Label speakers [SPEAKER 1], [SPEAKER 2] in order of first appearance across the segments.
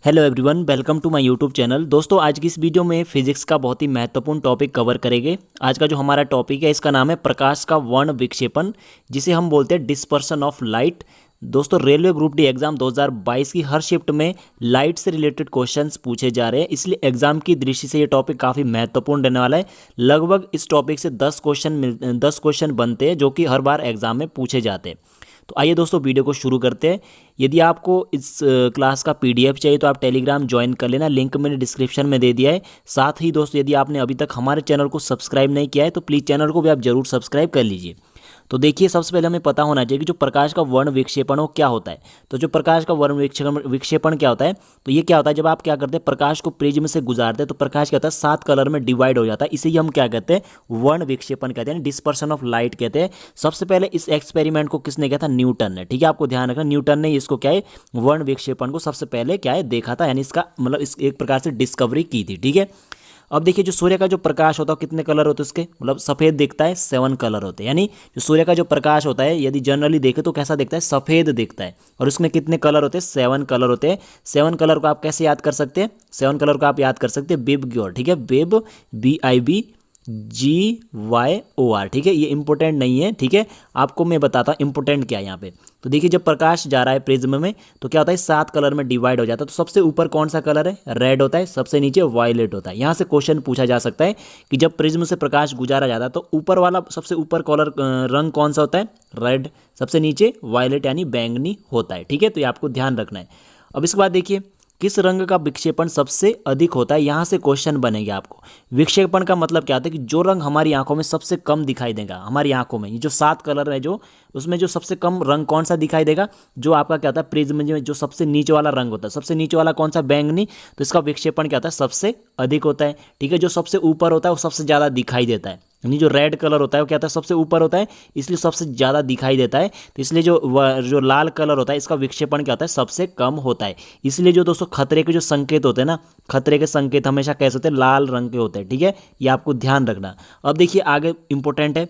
[SPEAKER 1] Hello everyone, welcome to my YouTube channel. दोस्तों, आज की इस वीडियो में फिजिक्स का बहुत ही महत्वपूर्ण टॉपिक कवर करेंगे। आज का जो हमारा टॉपिक है इसका नाम है प्रकाश का वर्ण विक्षेपण, जिसे हम बोलते हैं डिस्पर्सन ऑफ लाइट। दोस्तों, रेलवे ग्रुप डी एग्जाम 2022 की हर शिफ्ट में लाइट से रिलेटेड क्वेश्चंस पूछे जा रहे हैं, इसलिए एग्जाम की दृष्टि से ये टॉपिक काफ़ी महत्वपूर्ण रहने वाला है। लगभग इस टॉपिक से 10 क्वेश्चन बनते हैं जो कि हर बार एग्जाम में पूछे जाते हैं। तो आइए दोस्तों, वीडियो को शुरू करते हैं। यदि आपको इस क्लास का पीडीएफ चाहिए तो आप टेलीग्राम ज्वाइन कर लेना, लिंक मैंने डिस्क्रिप्शन में दे दिया है। साथ ही दोस्तों, यदि आपने अभी तक हमारे चैनल को सब्सक्राइब नहीं किया है तो प्लीज़ चैनल को भी आप जरूर सब्सक्राइब कर लीजिए। तो देखिए, सबसे पहले हमें पता होना चाहिए कि जो प्रकाश का वर्ण विक्षेपण वो क्या होता है। तो जो प्रकाश का वर्ण विक्षेपण क्या होता है, तो ये क्या होता है, जब आप क्या करते हैं, प्रकाश को प्रिज्म से गुजारते हैं तो प्रकाश क्या होता है, 7 कलर में डिवाइड हो जाता है। इसे ही हम क्या कहते हैं, वर्ण विक्षेपण कहते हैं, डिस्पर्सन ऑफ लाइट कहते हैं। सबसे पहले इस एक्सपेरिमेंट को किसने किया था, न्यूटन ने। ठीक है, आपको ध्यान रखना, न्यूटन ने इसको क्या है, वर्ण विक्षेपण को सबसे पहले क्या है देखा था, यानी इसका मतलब इस एक प्रकार से डिस्कवरी की थी। ठीक है, अब देखिए, जो सूर्य का जो प्रकाश होता है कितने कलर होते हैं उसके, मतलब सफ़ेद दिखता है, 7 कलर होते हैं। यानी जो सूर्य का जो प्रकाश होता है यदि जनरली देखें तो कैसा दिखता है, सफ़ेद दिखता है। और उसमें कितने कलर होते हैं, 7 कलर होते हैं। 7 कलर को आप कैसे याद कर सकते हैं, 7 कलर को आप याद कर सकते हैं बिब की ओर। ठीक है, बिब BIBGYOR। ठीक है, ये इंपॉर्टेंट नहीं है। ठीक है, आपको मैं बताता हूँ इंपॉर्टेंट क्या है यहाँ पे। तो देखिए, जब प्रकाश जा रहा है प्रिज्म में तो क्या होता है, 7 कलर में डिवाइड हो जाता है। तो सबसे ऊपर कौन सा कलर है, रेड होता है। सबसे नीचे वायलेट होता है। यहाँ से क्वेश्चन पूछा जा सकता है कि जब प्रिज्म से प्रकाश गुजारा जाता है तो ऊपर वाला सबसे ऊपर कलर रंग कौन सा होता है, रेड। सबसे नीचे वायलेट यानी बैंगनी होता है। ठीक है, तो ये आपको ध्यान रखना है। अब इसके बाद देखिए, किस रंग का विक्षेपण सबसे अधिक होता है, यहाँ से क्वेश्चन बनेगा आपको। विक्षेपण का मतलब क्या होता है कि जो रंग हमारी आंखों में सबसे कम दिखाई देगा, हमारी आंखों में ये जो 7 कलर है जो उसमें जो सबसे कम रंग कौन सा दिखाई देगा, जो आपका क्या होता है प्रिज्म में जो सबसे नीचे वाला रंग होता है, सबसे नीचे वाला कौन सा, बैंगनी। तो इसका विक्षेपण क्या होता है, सबसे अधिक होता है। ठीक है, जो सबसे ऊपर होता है वो सबसे ज़्यादा दिखाई देता है। यानी जो रेड कलर होता है वो क्या होता है, सबसे ऊपर होता है, इसलिए सबसे ज़्यादा दिखाई देता है। तो इसलिए जो लाल कलर होता है इसका विक्षेपण क्या होता है, सबसे कम होता है। इसलिए जो दोस्तों खतरे के जो संकेत होते हैं ना, खतरे के संकेत हमेशा कैसे होते हैं, लाल रंग के होते हैं। ठीक है, ये आपको ध्यान रखना। अब देखिए, आगे इंपॉर्टेंट है,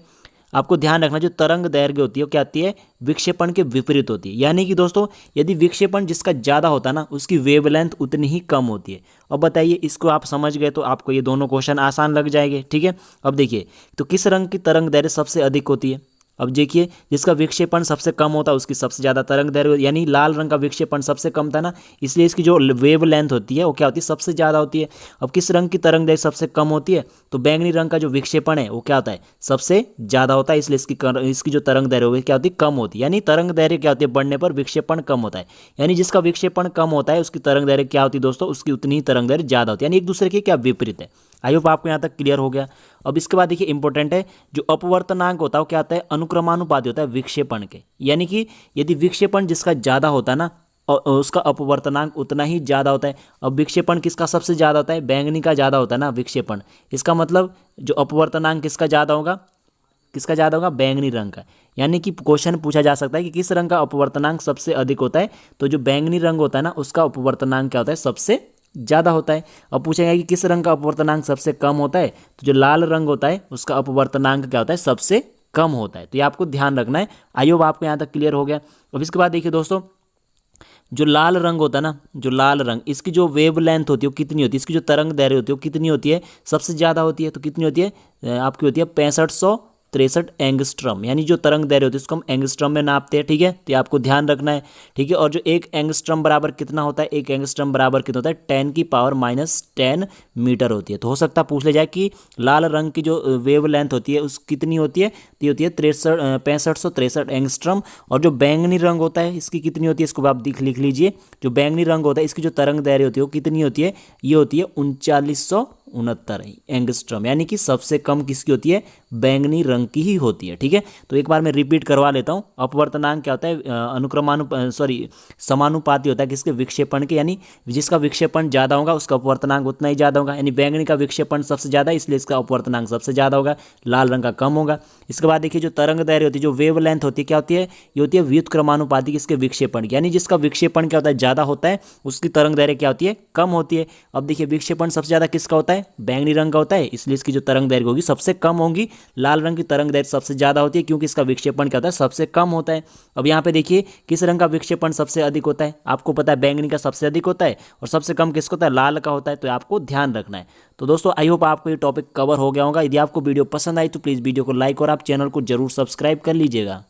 [SPEAKER 1] आपको ध्यान रखना, जो तरंग दैर्घ्य होती है वो क्या आती है, विक्षेपण के विपरीत होती है। यानी कि दोस्तों, यदि विक्षेपण जिसका ज़्यादा होता है ना उसकी वेवलेंथ उतनी ही कम होती है। अब बताइए, इसको आप समझ गए तो आपको ये दोनों क्वेश्चन आसान लग जाएंगे। ठीक है, अब देखिए, तो किस रंग की तरंग दैर्घ्य सबसे अधिक होती है। अब देखिए, जिसका विक्षेपण सबसे कम होता है उसकी सबसे ज़्यादा तरंग दैर्घ्य, यानी लाल रंग का विक्षेपण सबसे कम था ना, इसलिए इसकी जो वेव लेंथ होती है वो क्या होती है, सबसे ज़्यादा होती है। अब किस रंग की तरंग दैर्घ्य सबसे कम होती है, तो बैंगनी रंग का जो विक्षेपण है वो क्या होता है, सबसे ज़्यादा होता है, इसलिए इसकी जो तरंग दैर्घ्य होगी क्या होती है, कम होती है। यानी तरंग दैर्घ्य क्या होती है, बढ़ने पर विक्षेपण कम होता है। यानी जिसका विक्षेपण कम होता है उसकी तरंग दैर्घ्य क्या होती है दोस्तों, उसकी उतनी ही तरंग दैर्घ्य ज़्यादा होती है। यानी एक दूसरे के क्या विपरीत है। आई होप आपको यहाँ तक क्लियर हो गया। अब इसके बाद देखिए, इंपॉर्टेंट है, जो अपवर्तनांक होता है वो क्या होता है, अनुक्रमानुपाती होता है विक्षेपण के। यानी कि यदि विक्षेपण जिसका ज़्यादा होता है ना उसका अपवर्तनांक उतना ही ज़्यादा होता है। अब विक्षेपण किसका सबसे ज़्यादा होता है, बैंगनी का ज़्यादा होता है ना विक्षेपण। इसका मतलब जो अपवर्तनांक किसका ज़्यादा होगा, किसका ज़्यादा होगा, बैंगनी रंग का। यानी कि क्वेश्चन पूछा जा सकता है कि किस रंग का अपवर्तनांक सबसे अधिक होता है, तो जो बैंगनी रंग होता है ना उसका अपवर्तनांक क्या होता है, सबसे ज़्यादा होता है। अब पूछेगा कि किस रंग का अपवर्तनांक सबसे कम होता है, तो जो लाल रंग होता है उसका अपवर्तनांक क्या होता है, सबसे कम होता है। तो ये आपको ध्यान रखना है। आई होप आपको यहाँ तक क्लियर हो गया। अब इसके बाद देखिए दोस्तों, जो लाल रंग होता है ना, जो लाल रंग, इसकी जो वेव लेंथ होती है वो कितनी होती है, इसकी जो तरंग दैर्घ्य होती है वो कितनी होती है, सबसे ज़्यादा होती है। तो कितनी होती है, आपकी होती है 6563 एंगस्ट्रम। यानी जो तरंग दैर्घ्य होती है उसको हम एंगस्ट्रम में नापते हैं। ठीक है, तो ये आपको ध्यान रखना है। ठीक है, और जो एक एंगस्ट्रम बराबर कितना होता है, एक एंगस्ट्रम बराबर कितना होता है, 10⁻⁻10 मीटर होती है। तो हो सकता है पूछ ले जाए कि लाल रंग की जो वेव लेंथ होती है उस कितनी होती है, तो ये होती है 6563 एंगस्ट्रम। और जो बैंगनी रंग होता है इसकी कितनी होती है, इसको आप लिख लीजिए। जो बैंगनी रंग होता है इसकी जो तरंग दैर्घ्य होती है वो कितनी होती है, ये होती है 3969 एंगस्ट्रॉम। यानी कि सबसे कम किसकी होती है, बैंगनी रंग की ही होती है। ठीक है, तो एक बार मैं रिपीट करवा लेता हूँ। अपवर्तनांक क्या होता है, समानुपाती होता है किसके, विक्षेपण के। यानी जिसका विक्षेपण ज़्यादा होगा उसका अपवर्तनांक उतना ही ज़्यादा होगा। यानी बैंगनी का विक्षेपण सबसे ज़्यादा है इसलिए इसका अपवर्तनांक सबसे ज़्यादा होगा, लाल रंग का कम होगा। इसके बाद देखिए, जो तरंग दैर्घ्य होती है, जो वेव लेंथ होती है, क्या होती है, ये होती है व्युत्क्रमानुपाती किसके, विक्षेपण की। यानी जिसका विक्षेपण क्या होता है, ज़्यादा होता है उसकी तरंग दैर्घ्य क्या होती है, कम होती है। अब देखिए, विक्षेपण सबसे ज़्यादा किसका होता है, है, बैंगनी रंग का होता है, इसलिए इसकी जो तरंग दैर्घ्य होगी सबसे कम होगी। लाल रंग की तरंग दैर्घ्य सबसे ज़्यादा होती है क्योंकि इसका विक्षेपण क्या होता है, सबसे कम होता है। अब यहाँ पे देखिए किस रंग का विक्षेपण सबसे अधिक होता है, आपको पता है बैंगनी का सबसे अधिक होता है और सबसे कम किसका होता है, लाल का होता है। तो आपको ध्यान रखना है। तो दोस्तों आई होप आपको ये टॉपिक कवर हो गया होगा। यदि आपको वीडियो पसंद आई तो प्लीज़ वीडियो को लाइक और आप चैनल को जरूर सब्सक्राइब कर लीजिएगा।